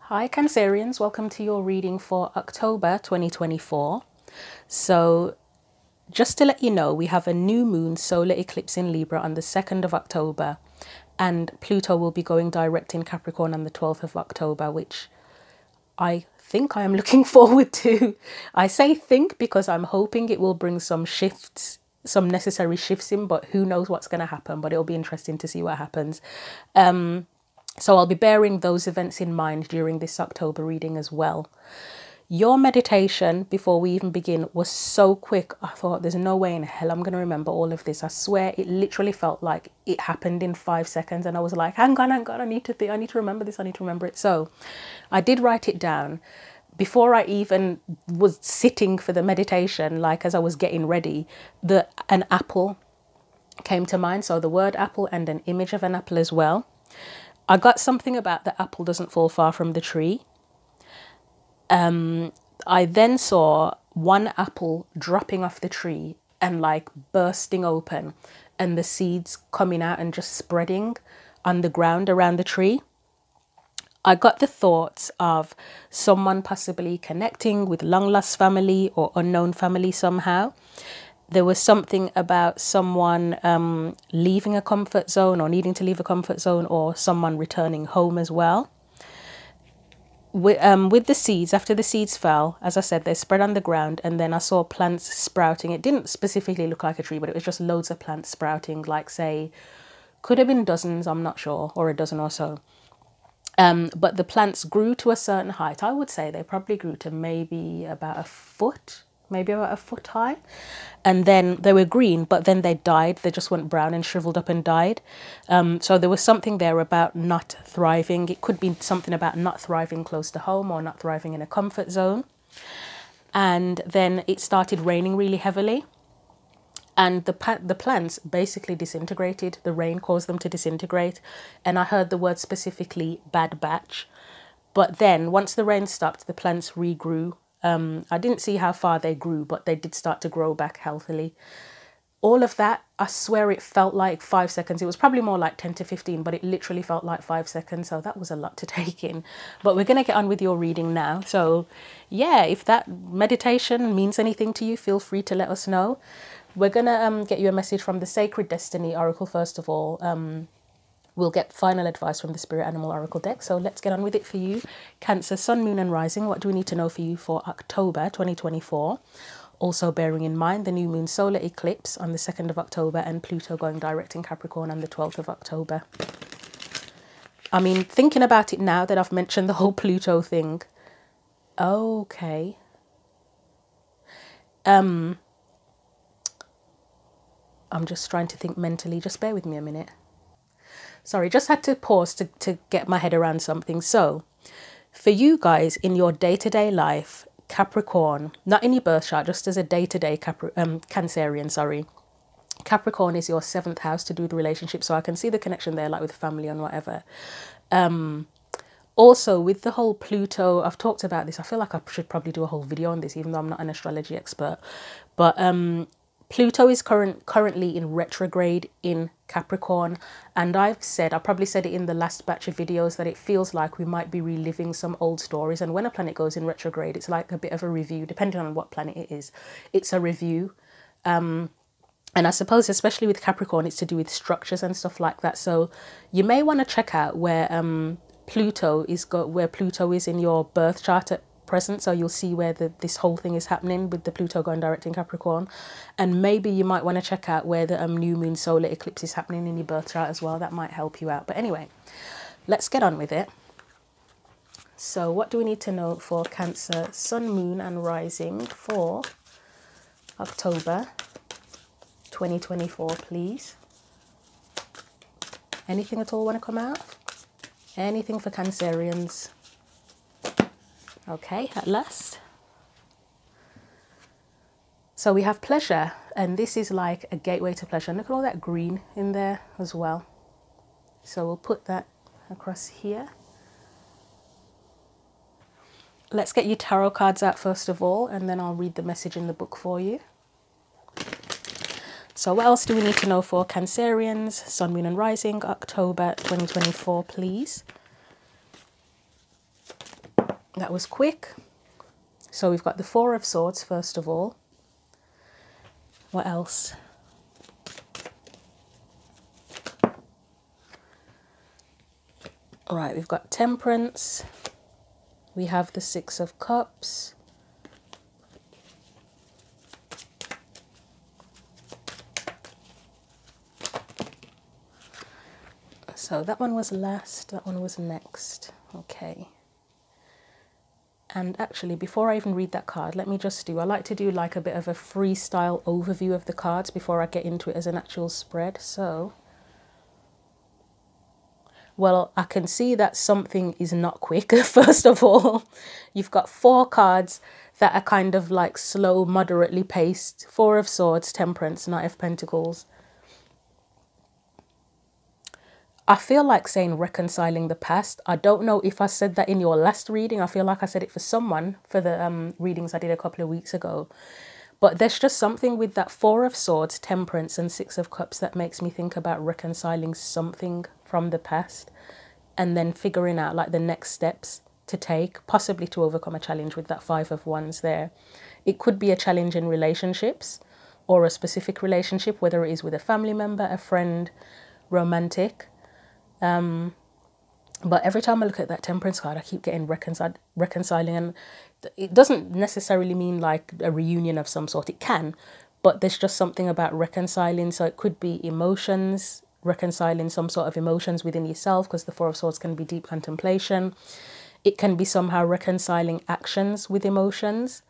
Hi Cancerians, welcome to your reading for October 2024. So just to let you know, we have a new moon solar eclipse in Libra on the 2nd of October, and Pluto will be going direct in Capricorn on the 12th of October, which I think I am looking forward to. I say think because I'm hoping it will bring some shifts, some necessary shifts in, but who knows what's going to happen, but it'll be interesting to see what happens. So I'll be bearing those events in mind during this October reading as well. Your meditation, before we even begin, was so quick. I thought there's no way in hell I'm going to remember all of this. I swear it literally felt like it happened in 5 seconds. And I was like, hang on, I need to remember this. I need to remember it. So I did write it down before I even was sitting for the meditation. Like as I was getting ready, an apple came to mind. So the word apple and an image of an apple as well. I got something about the apple doesn't fall far from the tree. I then saw one apple dropping off the tree and like bursting open and the seeds coming out and just spreading on the ground around the tree. I got the thoughts of someone possibly connecting with long lost family or unknown family somehow. There was something about someone leaving a comfort zone or needing to leave a comfort zone, or someone returning home as well. With the seeds, after the seeds fell, as I said, they spread on the ground, and then I saw plants sprouting. It didn't specifically look like a tree, but it was just loads of plants sprouting, like say, could have been dozens, I'm not sure, or a dozen or so. But the plants grew to a certain height. I would say they probably grew to maybe about a foot. Maybe about a foot high, and then they were green, but then they died. They just went brown and shriveled up and died. So there was something there about not thriving. It could be something about not thriving close to home or not thriving in a comfort zone. And then it started raining really heavily, and the plants basically disintegrated. The rain caused them to disintegrate, and I heard the word specifically bad batch. But then once the rain stopped, the plants regrew. I didn't see how far they grew, but they did start to grow back healthily. All of that, I swear it felt like 5 seconds. It was probably more like 10 to 15, but it literally felt like 5 seconds. So that was a lot to take in. But we're going to get on with your reading now. So yeah, if that meditation means anything to you, feel free to let us know. We're going to get you a message from the Sacred Destiny Oracle first of all. We'll get final advice from the Spirit Animal Oracle deck. So let's get on with it for you. Cancer, Sun, Moon and Rising. What do we need to know for you for October 2024? Also bearing in mind the new moon solar eclipse on the 2nd of October and Pluto going direct in Capricorn on the 12th of October. I mean, thinking about it now that I've mentioned the whole Pluto thing. Okay. I'm just trying to think mentally. Just bear with me a minute. Sorry, just had to pause to get my head around something. So, for you guys in your day-to-day life, Capricorn, not in your birth chart, just as a day-to-day Cancerian, sorry. Capricorn is your 7th house to do with relationship, so I can see the connection there, like with family and whatever. Also, with the whole Pluto, I've talked about this. I feel like I should probably do a whole video on this, even though I'm not an astrology expert. But Pluto is currently in retrograde in Capricorn, and I probably said it in the last batch of videos that it feels like we might be reliving some old stories. And when a planet goes in retrograde, it's like a bit of a review, depending on what planet it is. It's a review. And I suppose especially with Capricorn, it's to do with structures and stuff like that. So you may want to check out where Pluto is in your birth chart at present, so you'll see where this whole thing is happening with the Pluto going direct in Capricorn. And maybe you might want to check out where the new moon solar eclipse is happening in your birth chart as well. That might help you out. But anyway, let's get on with it. So what do we need to know for Cancer, Sun, Moon and Rising for October 2024, please? Anything at all want to come out? Anything for Cancerians? Okay, at last. So we have pleasure, and this is like a gateway to pleasure. And look at all that green in there as well. So we'll put that across here. Let's get your tarot cards out first of all, and then I'll read the message in the book for you. So what else do we need to know for Cancerians, Sun, Moon and Rising, October 2024, please? That was quick. So we've got the Four of Swords first of all. What else? All right, we've got Temperance. We have the Six of Cups. So that one was last, that one was next. Okay. And actually, before I even read that card, let me just do, I like to do like a bit of a freestyle overview of the cards before I get into it as an actual spread. So, well, I can see that something is not quick, first of all. You've got 4 cards that are kind of like slow, moderately paced. Four of Swords, Temperance, Knight of Pentacles. I feel like saying reconciling the past. I don't know if I said that in your last reading. I feel like I said it for someone for the readings I did a couple of weeks ago. But there's just something with that Four of Swords, Temperance and Six of Cups that makes me think about reconciling something from the past and then figuring out like the next steps to take, possibly to overcome a challenge with that Five of Wands there. It could be a challenge in relationships or a specific relationship, whether it is with a family member, a friend, romantic. But every time I look at that Temperance card, I keep getting reconciling, and it doesn't necessarily mean like a reunion of some sort. It can, but there's just something about reconciling. So it could be emotions, reconciling some sort of emotions within yourself, because the Four of Swords can be deep contemplation. It can be somehow reconciling actions with emotions.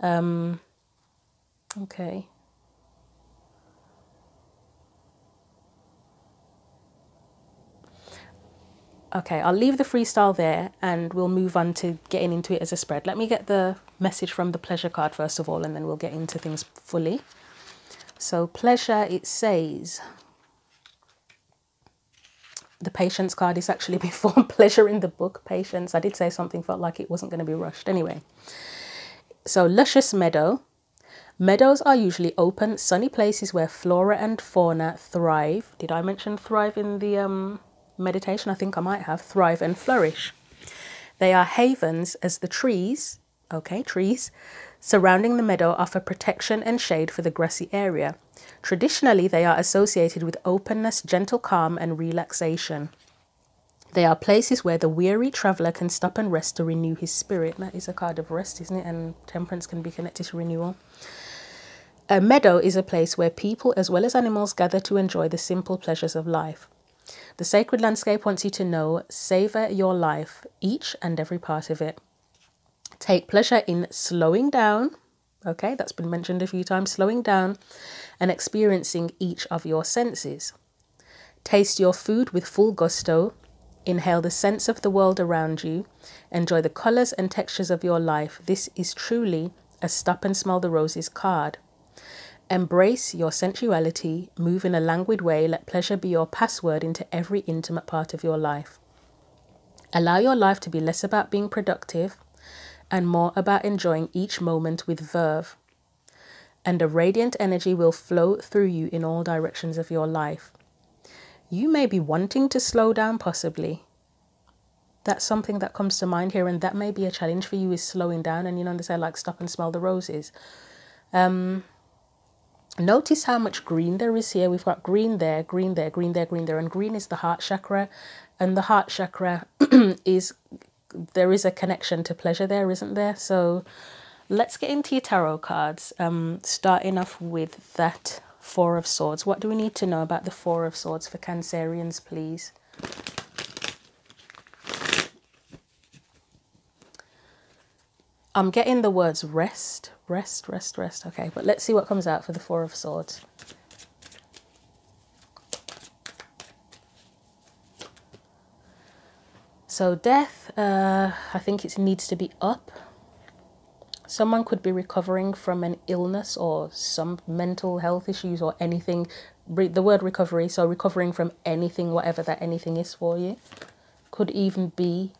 Okay. Okay, I'll leave the freestyle there and we'll move on to getting into it as a spread. Let me get the message from the Pleasure card first of all, and then we'll get into things fully. So Pleasure, it says, the Patience card is actually before Pleasure in the book, Patience. I did say something felt like it wasn't going to be rushed. Anyway, so luscious meadow. Meadows are usually open, sunny places where flora and fauna thrive. Did I mention thrive in the meditation? I think I might have. Thrive and flourish. They are havens as the trees, okay, trees, surrounding the meadow offer protection and shade for the grassy area. Traditionally, they are associated with openness, gentle calm, and relaxation. They are places where the weary traveller can stop and rest to renew his spirit. That is a card of rest, isn't it? And Temperance can be connected to renewal. A meadow is a place where people as well as animals gather to enjoy the simple pleasures of life. The sacred landscape wants you to know, savor your life, each and every part of it. Take pleasure in slowing down, okay, that's been mentioned a few times, slowing down and experiencing each of your senses. Taste your food with full gusto, inhale the scents of the world around you, enjoy the colours and textures of your life. This is truly a stop and smell the roses card. Embrace your sensuality, move in a languid way, let pleasure be your password into every intimate part of your life. Allow your life to be less about being productive and more about enjoying each moment with verve. And a radiant energy will flow through you in all directions of your life. You may be wanting to slow down possibly. That's something that comes to mind here, and that may be a challenge for you, is slowing down. And you know, they say like stop and smell the roses. Notice how much green there is here. We've got green there, green there, green there, green there. And green is the heart chakra. And the heart chakra is, there is a connection to pleasure there, isn't there? So let's get into your tarot cards. Starting off with that Four of Swords. What do we need to know about the Four of Swords for Cancerians, please? I'm getting the words rest, rest, rest, rest. Okay, but let's see what comes out for the Four of Swords. So death, I think it needs to be up. Someone could be recovering from an illness or some mental health issues or anything. The word recovery, so recovering from anything, whatever that anything is for you. Could even be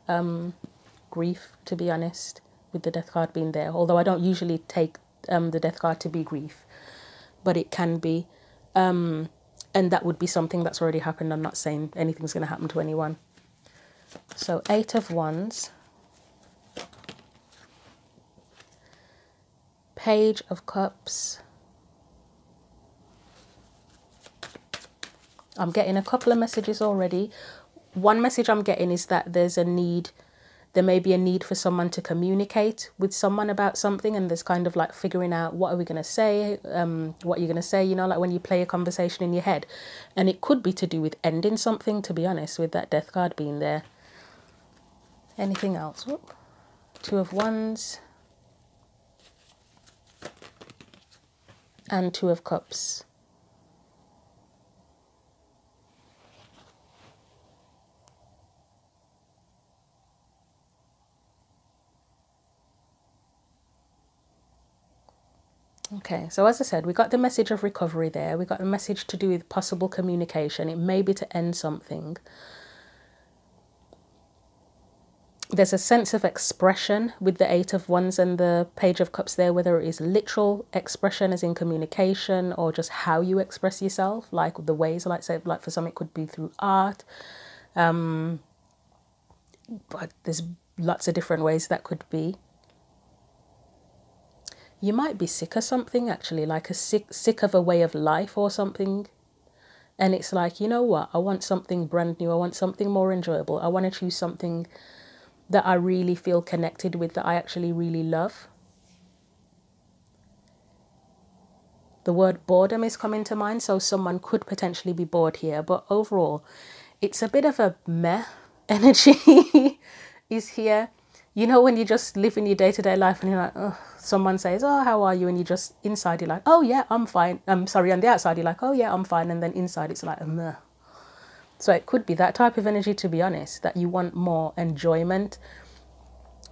grief, to be honest, with the death card being there. Although I don't usually take the death card to be grief, but it can be. And that would be something that's already happened. I'm not saying anything's going to happen to anyone. So Eight of Wands. Page of Cups. I'm getting a couple of messages already. One message I'm getting is that there's a need, there may be a need for someone to communicate with someone about something, and there's kind of like figuring out what are we going to say, what you're going to say, you know, like when you play a conversation in your head. And it could be to do with ending something, to be honest, with that Death card being there. Anything else? Whoop. Two of Wands. And Two of Cups. Okay, so as I said, we got the message of recovery there. We got a message to do with possible communication. It may be to end something. There's a sense of expression with the Eight of Wands and the Page of Cups there, whether it is literal expression as in communication, or just how you express yourself, like the ways, like say, like for some it could be through art. But there's lots of different ways that could be. You might be sick of something, actually, like sick of a way of life or something. And it's like, you know what? I want something brand new. I want something more enjoyable. I want to choose something that I really feel connected with, that I actually really love. The word boredom is coming to mind, so someone could potentially be bored here. But overall, it's a bit of a meh energy is here. You know, when you just live in your day-to-day life and you're like, oh, someone says, oh, how are you? And you just, inside you're like, oh yeah, I'm fine. I'm sorry, on the outside you're like, oh yeah, I'm fine. And then inside it's like, meh. So it could be that type of energy, to be honest, that you want more enjoyment.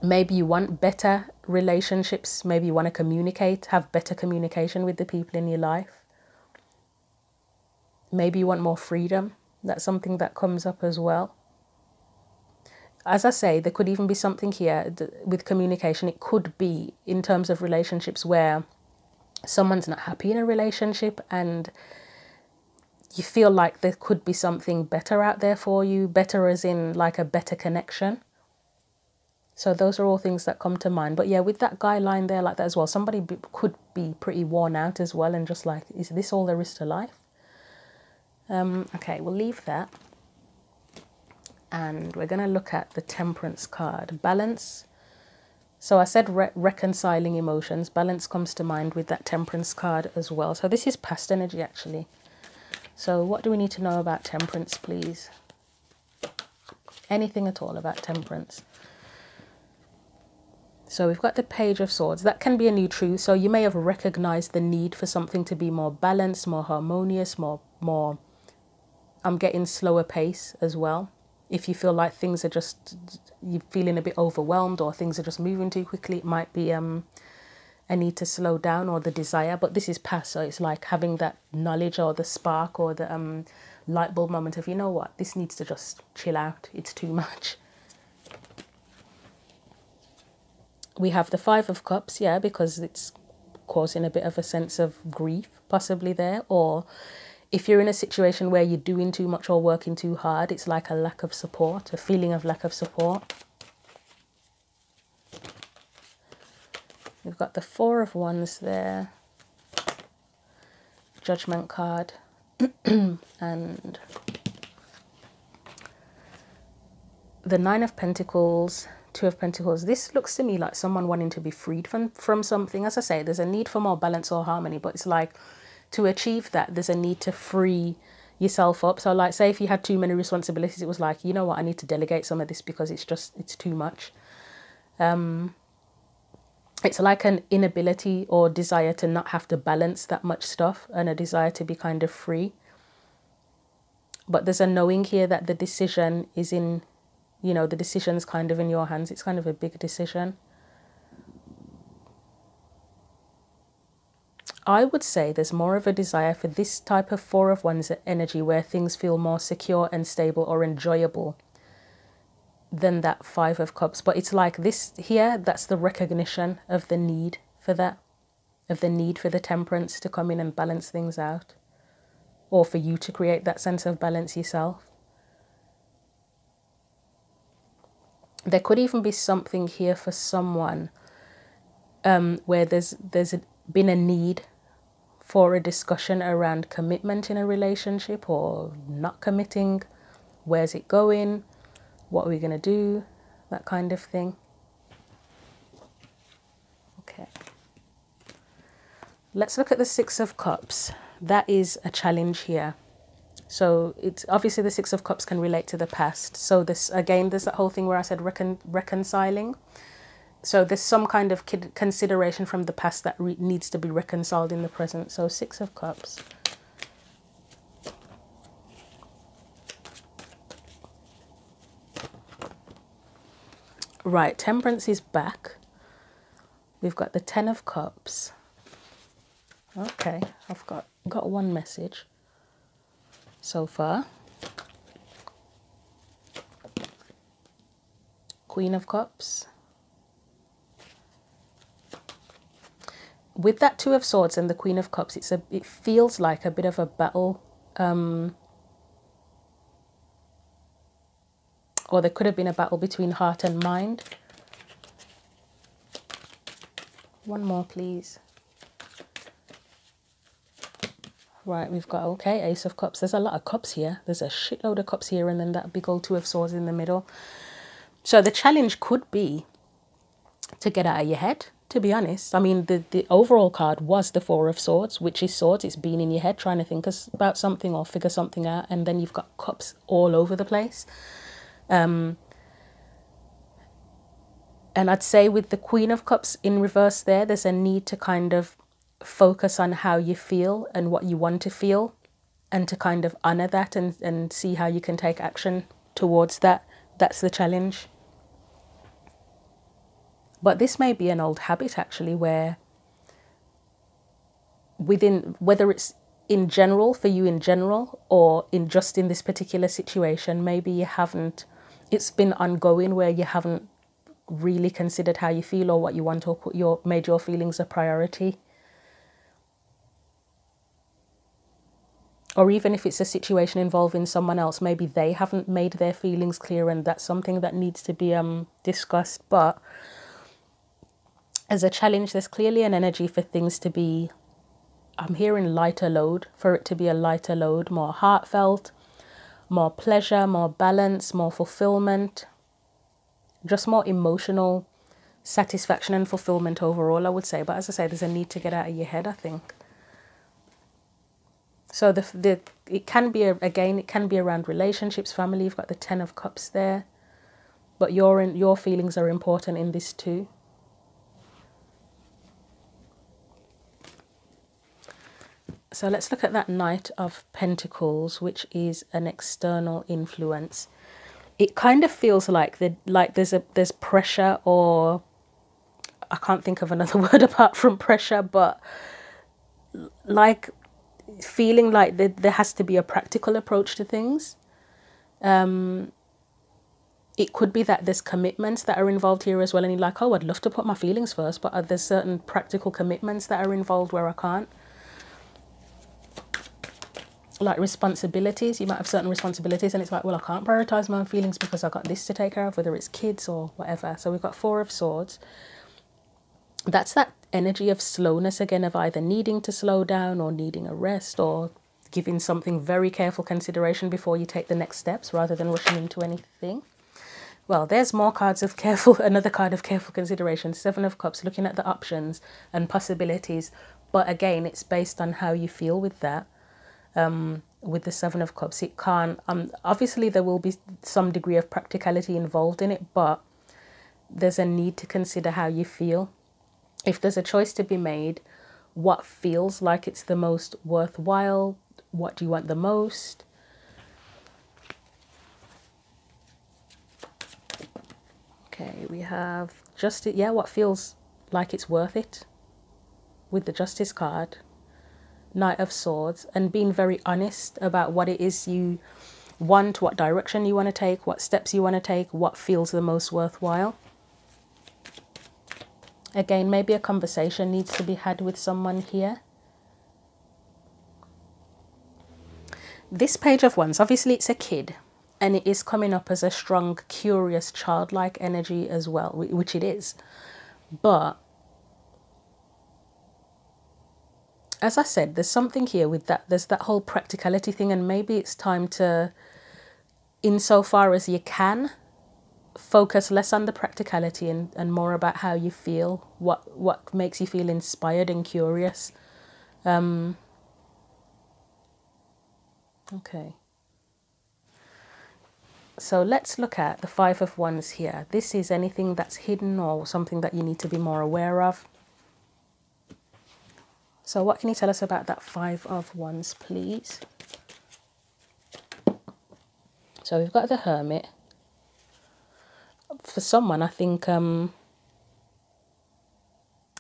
Maybe you want better relationships. Maybe you want to communicate, have better communication with the people in your life. Maybe you want more freedom. That's something that comes up as well. As I say, there could even be something here with communication. It could be in terms of relationships where someone's not happy in a relationship and you feel like there could be something better out there for you, better as in like a better connection. So those are all things that come to mind. But yeah, with that guy line there like that as well, somebody could be pretty worn out as well and just like, is this all there is to life? Okay, we'll leave that. And we're going to look at the Temperance card. Balance. So I said reconciling emotions. Balance comes to mind with that Temperance card as well. So this is past energy, actually. So what do we need to know about Temperance, please? Anything at all about Temperance. So we've got the Page of Swords. That can be a new truth. So you may have recognized the need for something to be more balanced, more harmonious, more I'm getting slower pace as well. If you feel like things are just, you're feeling a bit overwhelmed or things are just moving too quickly, it might be a need to slow down, or the desire. But this is past, so it's like having that knowledge or the spark or the light bulb moment of, you know what, this needs to just chill out. It's too much. We have the Five of Cups, yeah, because it's causing a bit of a sense of grief possibly there. Or if you're in a situation where you're doing too much or working too hard, it's like a lack of support, a feeling of lack of support. We've got the Four of Wands there, Judgment card, and the Nine of Pentacles, Two of Pentacles. This looks to me like someone wanting to be freed from something. As I say, there's a need for more balance or harmony, but it's like to achieve that, there's a need to free yourself up. So like, say if you had too many responsibilities, it was like, you know what, I need to delegate some of this because it's too much. It's like an inability or desire to not have to balance that much stuff, and a desire to be kind of free. But there's a knowing here that the decision is in, you know, the decision's kind of in your hands. It's kind of a big decision. I would say there's more of a desire for this type of Four of Wands energy where things feel more secure and stable or enjoyable than that Five of Cups. But it's like this here, that's the recognition of the need for that, of the need for the Temperance to come in and balance things out, or for you to create that sense of balance yourself. There could even be something here for someone where there's been a need for a discussion around commitment in a relationship or not committing. Where's it going? What are we going to do? That kind of thing. Okay. Let's look at the Six of Cups. That is a challenge here. So it's obviously the Six of Cups can relate to the past. So this, again, there's that whole thing where I said reconciling. So there's some kind of consideration from the past that needs to be reconciled in the present. So Six of Cups. Right, Temperance is back. We've got the Ten of Cups. Okay, I've got one message so far. Queen of Cups. With that Two of Swords and the Queen of Cups, it feels like a bit of a battle. Or there could have been a battle between heart and mind. One more, please. Right, we've got, okay, Ace of Cups. There's a lot of cups here. There's a shitload of cups here, and then that big old Two of Swords in the middle. So the challenge could be to get out of your head, to be honest. I mean, the overall card was the Four of Swords, which is swords. It's been in your head trying to think about something or figure something out. And then you've got cups all over the place. And I'd say with the Queen of Cups in reverse there's a need to kind of focus on how you feel and what you want to feel, and to kind of honor that and see how you can take action towards that. That's the challenge. But this may be an old habit actually, where whether it's in general, for you in general, or in just in this particular situation, maybe you haven't, it's been ongoing where you haven't really considered how you feel or what you want, or made your feelings a priority. Or even if it's a situation involving someone else, maybe they haven't made their feelings clear, and that's something that needs to be discussed. But as a challenge, there's clearly an energy for things to be, I'm hearing lighter load, for it to be a lighter load, more heartfelt, more pleasure, more balance, more fulfillment, just more emotional satisfaction and fulfillment overall, I would say. But as I say, there's a need to get out of your head, I think. So it can be, again, it can be around relationships, family. You've got the Ten of Cups there. But your feelings are important in this too. So let's look at that Knight of Pentacles, which is an external influence. It kind of feels like there's pressure, or I can't think of another word apart from pressure, but like feeling like there has to be a practical approach to things. It could be that there's commitments that are involved here as well, and you're like, oh, I'd love to put my feelings first, but there's certain practical commitments that are involved where I can't. Like responsibilities, you might have certain responsibilities, and it's like, well, I can't prioritize my own feelings because I've got this to take care of, whether it's kids or whatever. So we've got Four of Swords. That's that energy of slowness again, of either needing to slow down or needing a rest, or giving something very careful consideration before you take the next steps rather than rushing into anything. Well, there's more cards of careful, another card of careful consideration. Seven of Cups, looking at the options and possibilities. But again, it's based on how you feel with that. With the Seven of Cups, it can't, obviously there will be some degree of practicality involved in it, but there's a need to consider how you feel. If there's a choice to be made, what feels like it's the most worthwhile? What do you want the most? Okay, we have Justice. Yeah, what feels like it's worth it with the Justice card. Knight of Swords, and being very honest about what it is you want, what direction you want to take, what steps you want to take, what feels the most worthwhile. Again, maybe a conversation needs to be had with someone here. This Page of Wands, obviously it's a kid, and it is coming up as a strong, curious, childlike energy as well, which it is. But as I said, there's something here with that. There's that whole practicality thing, and maybe it's time to, insofar as you can, focus less on the practicality and more about how you feel, what makes you feel inspired and curious. Okay. So let's look at the Five of Wands here. This is anything that's hidden or something that you need to be more aware of. So what can you tell us about that Five of Wands, please? So we've got the Hermit. For someone, I think you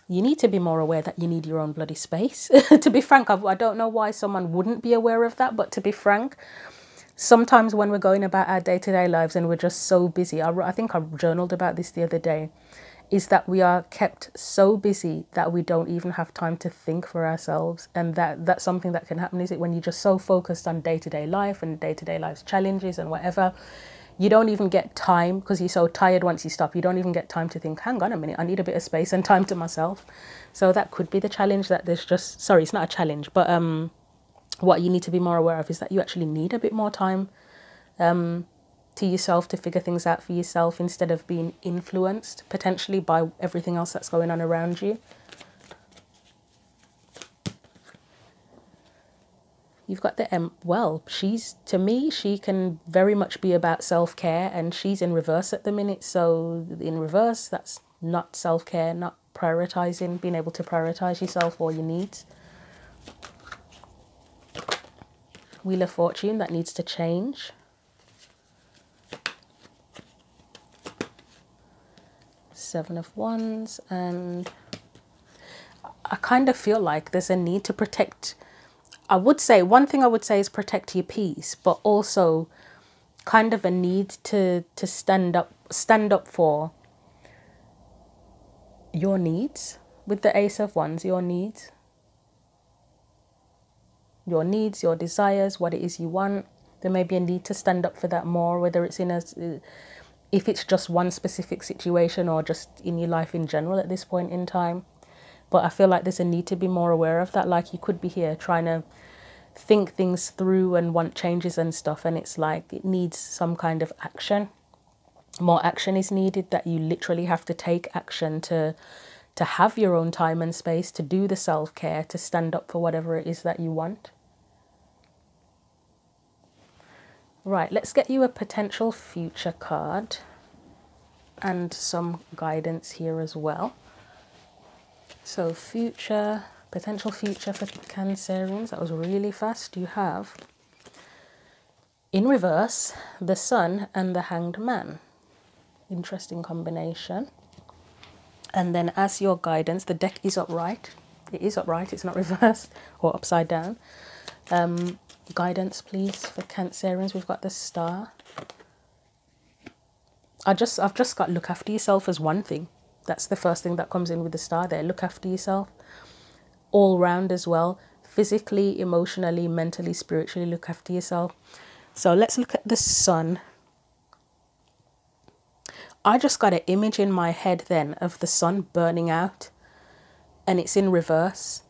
need to be more aware that you need your own bloody space. To be frank, I don't know why someone wouldn't be aware of that, but to be frank, sometimes when we're going about our day-to-day lives and we're just so busy, I think I journaled about this the other day, is that we are kept so busy that we don't even have time to think for ourselves. And that's something that can happen, is it, when you're just so focused on day-to-day life and day-to-day life's challenges and whatever, you don't even get time, because you're so tired once you stop, you don't even get time to think, hang on a minute, I need a bit of space and time to myself. So that could be the challenge, that there's just, sorry, it's not a challenge, but what you need to be more aware of is that you actually need a bit more time to yourself to figure things out for yourself, instead of being influenced potentially by everything else that's going on around you. You've got the well, to me, she can very much be about self-care, and she's in reverse at the minute. So in reverse, that's not self-care, not prioritizing, being able to prioritize yourself or your needs. Wheel of Fortune, that needs to change. Seven of Wands, and I kind of feel like there's a need to protect. I would say, one thing I would say is protect your peace, but also kind of a need to stand up for your needs. With the Ace of Wands, your needs, your desires, what it is you want. There may be a need to stand up for that more, whether it's if it's just one specific situation or just in your life in general at this point in time. But I feel like there's a need to be more aware of that. Like, you could be here trying to think things through and want changes and stuff, and it's like it needs some kind of action. More action is needed, that you literally have to take action to have your own time and space, to do the self-care, to stand up for whatever it is that you want. Right, let's get you a potential future card and some guidance here as well. So potential future for Cancerians. That was really fast. You have, in reverse, the Sun and the Hanged Man. Interesting combination. And then as your guidance, the deck is upright. It is upright, it's not reversed or upside down. Guidance, please, for Cancerians. We've got the Star. I've just got look after yourself as one thing. That's the first thing that comes in with the Star there. Look after yourself. All round as well. Physically, emotionally, mentally, spiritually, look after yourself. So let's look at the Sun. I just got an image in my head then of the Sun burning out, and it's in reverse.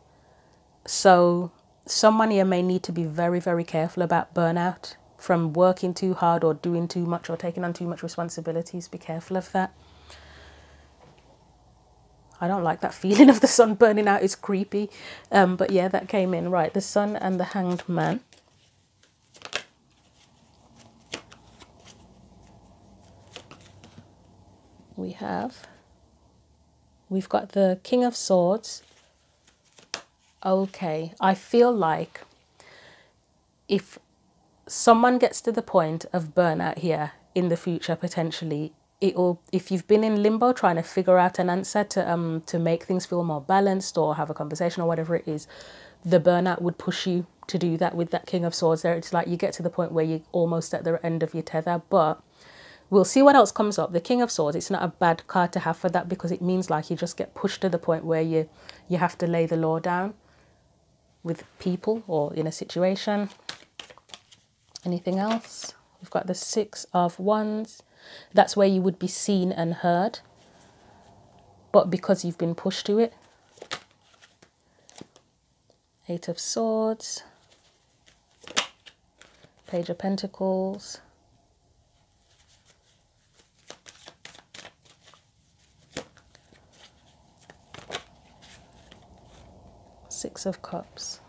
So someone here may need to be very, very careful about burnout from working too hard or doing too much or taking on too much responsibilities. Be careful of that. I don't like that feeling of the Sun burning out. It's creepy. But yeah, that came in. Right, the Sun and the Hanged Man. We've got the King of Swords. Okay, I feel like if someone gets to the point of burnout here in the future, potentially, if you've been in limbo trying to figure out an answer to make things feel more balanced or have a conversation or whatever it is, the burnout would push you to do that with that King of Swords there. It's like you get to the point where you're almost at the end of your tether, but we'll see what else comes up. The King of Swords, it's not a bad card to have for that, because it means like you just get pushed to the point where you have to lay the law down with people or in a situation. Anything else? We've got the Six of Wands. That's where you would be seen and heard, but because you've been pushed to it. Eight of Swords, Page of Pentacles, Six of Cups,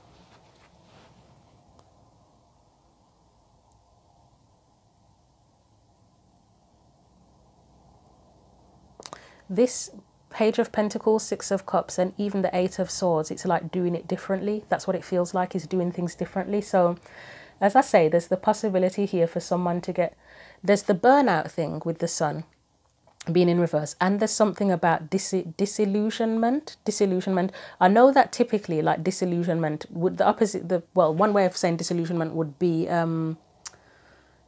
this Page of Pentacles, Six of Cups, and even the Eight of Swords, it's like doing it differently. That's what it feels like, is doing things differently. So as I say, there's the possibility here for someone to get, there's the burnout thing with the Sun being in reverse, and there's something about disillusionment. I know that typically, like, disillusionment would, the opposite, well, one way of saying disillusionment would be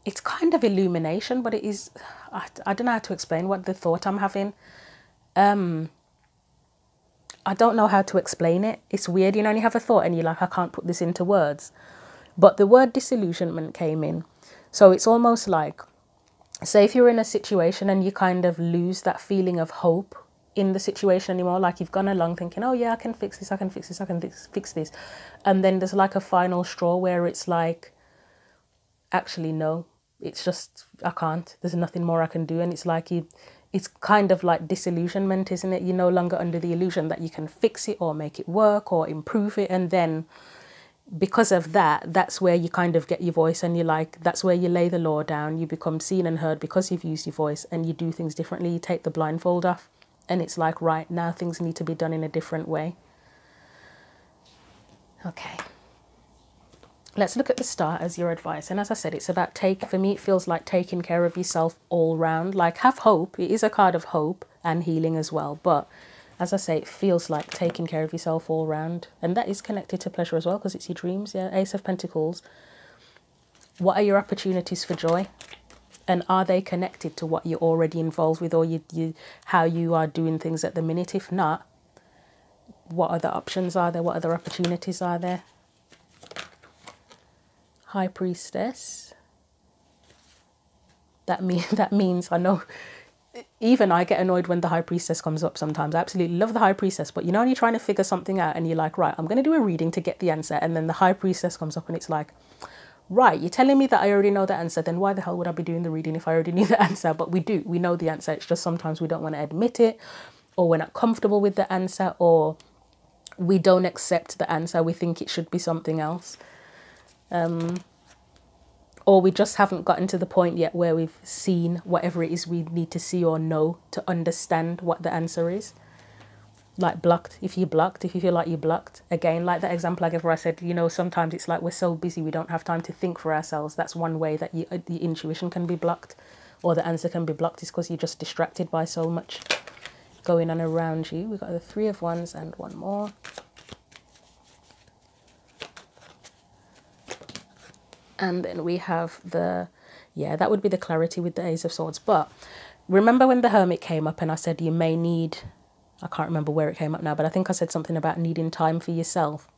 it's kind of illumination, but it is, I don't know how to explain what the thought I'm having. I don't know how to explain it. It's weird, you know, when you have a thought and you're like, I can't put this into words. But the word disillusionment came in. So it's almost like, say if you're in a situation and you kind of lose that feeling of hope in the situation anymore, like you've gone along thinking, oh yeah, I can fix this, I can fix this, I can fix this. And then there's like a final straw where it's like, actually, no, it's just, I can't, there's nothing more I can do. And it's like, it's kind of like disillusionment, isn't it? You're no longer under the illusion that you can fix it or make it work or improve it. And then because of that, that's where you kind of get your voice, and you're like, that's where you lay the law down. You become seen and heard because you've used your voice, and you do things differently. You take the blindfold off, and it's like, right, now things need to be done in a different way. Okay. Let's look at the Star as your advice. And as I said, it's about for me, it feels like taking care of yourself all round. Like, have hope. It is a card of hope and healing as well. But as I say, it feels like taking care of yourself all round. And that is connected to pleasure as well, because it's your dreams. Yeah, Ace of Pentacles. What are your opportunities for joy? And are they connected to what you're already involved with, or how you are doing things at the minute? If not, what other options are there? What other opportunities are there? High Priestess. That means, I know, even I get annoyed when the High Priestess comes up sometimes. I absolutely love the High Priestess, but you know when you're trying to figure something out and you're like, right, I'm going to do a reading to get the answer, and then the High Priestess comes up and it's like, right, you're telling me that I already know the answer, then why the hell would I be doing the reading if I already knew the answer? But we know the answer. It's just sometimes we don't want to admit it, or we're not comfortable with the answer, or we don't accept the answer. We think it should be something else. Or we just haven't gotten to the point yet where we've seen whatever it is we need to see or know to understand what the answer is. Like blocked, if you feel like you're blocked. Again, like that example I gave where I said, you know, sometimes it's like we're so busy we don't have time to think for ourselves. That's one way that the intuition can be blocked, or the answer can be blocked, is because you're just distracted by so much going on around you. We've got the Three of Wands and one more. And then we have that would be the clarity with the Ace of Swords. But remember when the Hermit came up and I said you may need, I can't remember where it came up now, but I think I said something about needing time for yourself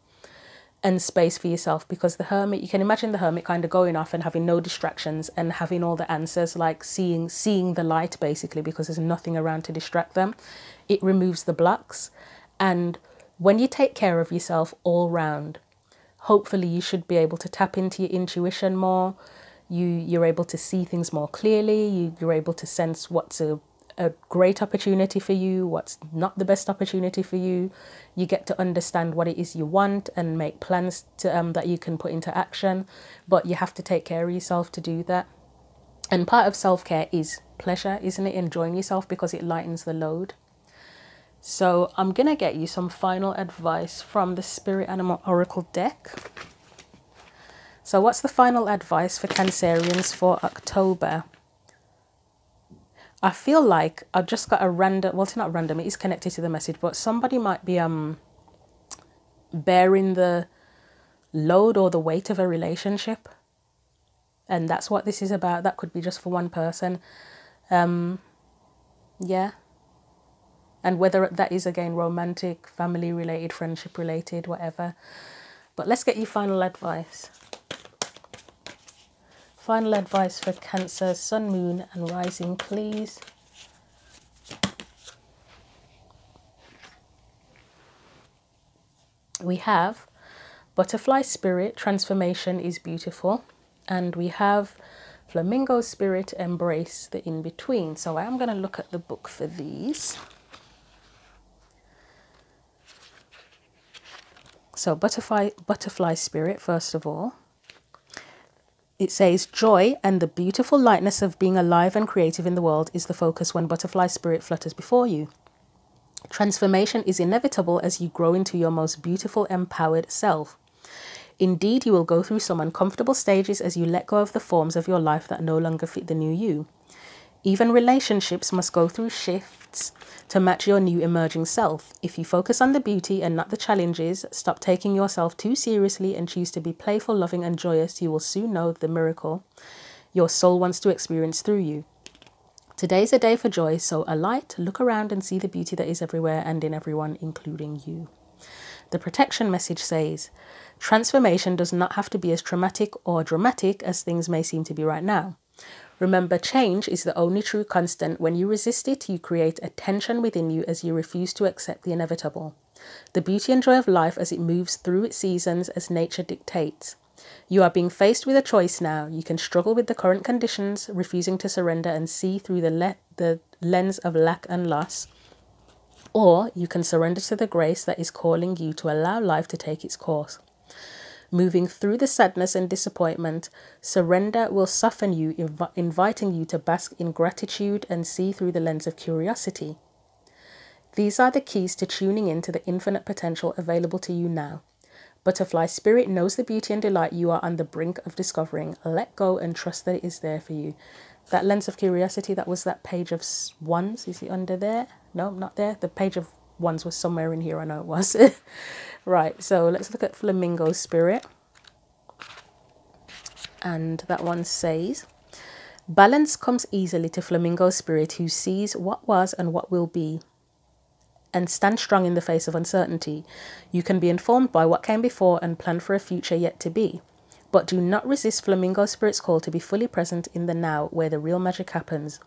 and space for yourself, because the Hermit, you can imagine the Hermit kind of going off and having no distractions and having all the answers, like seeing the light basically, because there's nothing around to distract them. It removes the blocks. And when you take care of yourself all round, hopefully you should be able to tap into your intuition more. You're able to see things more clearly. You're able to sense what's a great opportunity for you, what's not the best opportunity for you. You get to understand what it is you want and make plans to that you can put into action. But you have to take care of yourself to do that. And part of self-care is pleasure, isn't it? Enjoying yourself, because it lightens the load. So I'm going to get you some final advice from the Spirit Animal Oracle deck. So what's the final advice for Cancerians for October? I feel like I've just got a random, well, it's not random, it is connected to the message, but somebody might be bearing the load or the weight of a relationship. And that's what this is about. That could be just for one person. Yeah. And whether that is, again, romantic, family related, friendship related, whatever. But let's get you final advice. Final advice for Cancer, Sun, Moon and Rising, please. We have Butterfly Spirit, transformation is beautiful. And we have Flamingo Spirit, embrace the in-between. So I am going to look at the book for these. So butterfly Spirit, first of all. It says, joy and the beautiful lightness of being alive and creative in the world is the focus when Butterfly Spirit flutters before you. Transformation is inevitable as you grow into your most beautiful, empowered self. Indeed, you will go through some uncomfortable stages as you let go of the forms of your life that no longer fit the new you. Even relationships must go through shifts to match your new emerging self. If you focus on the beauty and not the challenges, stop taking yourself too seriously and choose to be playful, loving and joyous, you will soon know the miracle your soul wants to experience through you. Today's a day for joy, so alight, look around and see the beauty that is everywhere and in everyone, including you. The protection message says, transformation does not have to be as traumatic or dramatic as things may seem to be right now. Remember, change is the only true constant. When you resist it, you create a tension within you as you refuse to accept the inevitable. The beauty and joy of life as it moves through its seasons as nature dictates. You are being faced with a choice now. You can struggle with the current conditions, refusing to surrender and see through the lens of lack and loss. Or you can surrender to the grace that is calling you to allow life to take its course. Moving through the sadness and disappointment, surrender will soften you, inviting you to bask in gratitude and see through the lens of curiosity. These are the keys to tuning into the infinite potential available to you now. Butterfly Spirit knows the beauty and delight you are on the brink of discovering. Let go and trust that it is there for you. That lens of curiosity, that was that page of wands. Is it under there? No, not there. The page of wands was somewhere in here. I know it was. Right, so let's look at Flamingo Spirit. And that one says, balance comes easily to Flamingo Spirit who sees what was and what will be and stand strong in the face of uncertainty. You can be informed by what came before and plan for a future yet to be. But do not resist Flamingo Spirit's call to be fully present in the now where the real magic happens.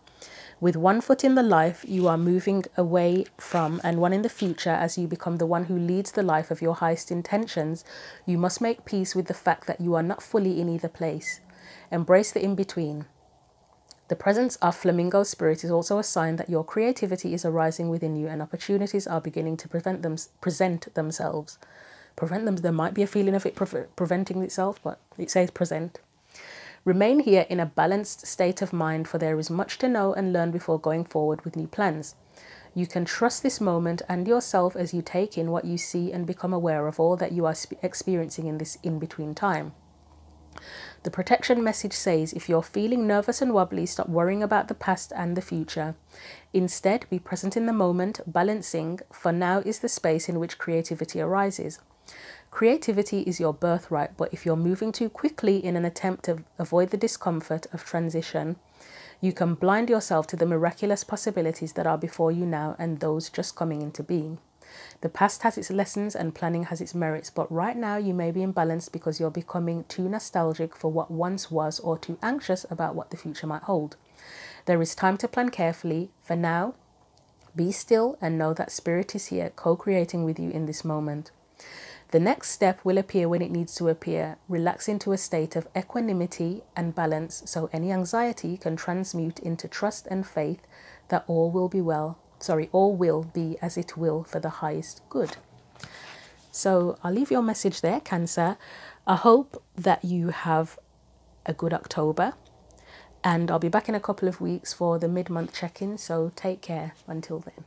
With one foot in the life you are moving away from and one in the future as you become the one who leads the life of your highest intentions, you must make peace with the fact that you are not fully in either place. Embrace the in-between. The presence of Flamingo Spirit is also a sign that your creativity is arising within you and opportunities are beginning to present themselves. There might be a feeling of it preventing itself, but it says present. Remain here in a balanced state of mind, for there is much to know and learn before going forward with new plans. You can trust this moment and yourself as you take in what you see and become aware of all that you are experiencing in this in-between time. The protection message says, if you're feeling nervous and wobbly, stop worrying about the past and the future. Instead, be present in the moment, balancing, for now is the space in which creativity arises. Creativity is your birthright, but if you're moving too quickly in an attempt to avoid the discomfort of transition, you can blind yourself to the miraculous possibilities that are before you now and those just coming into being. The past has its lessons and planning has its merits, but right now you may be imbalanced because you're becoming too nostalgic for what once was or too anxious about what the future might hold. There is time to plan carefully. For now, be still and know that Spirit is here, co-creating with you in this moment. The next step will appear when it needs to appear. Relax into a state of equanimity and balance so any anxiety can transmute into trust and faith that all will be as it will for the highest good. So I'll leave your message there, Cancer. I hope that you have a good October, and I'll be back in a couple of weeks for the mid-month check-in, so take care until then.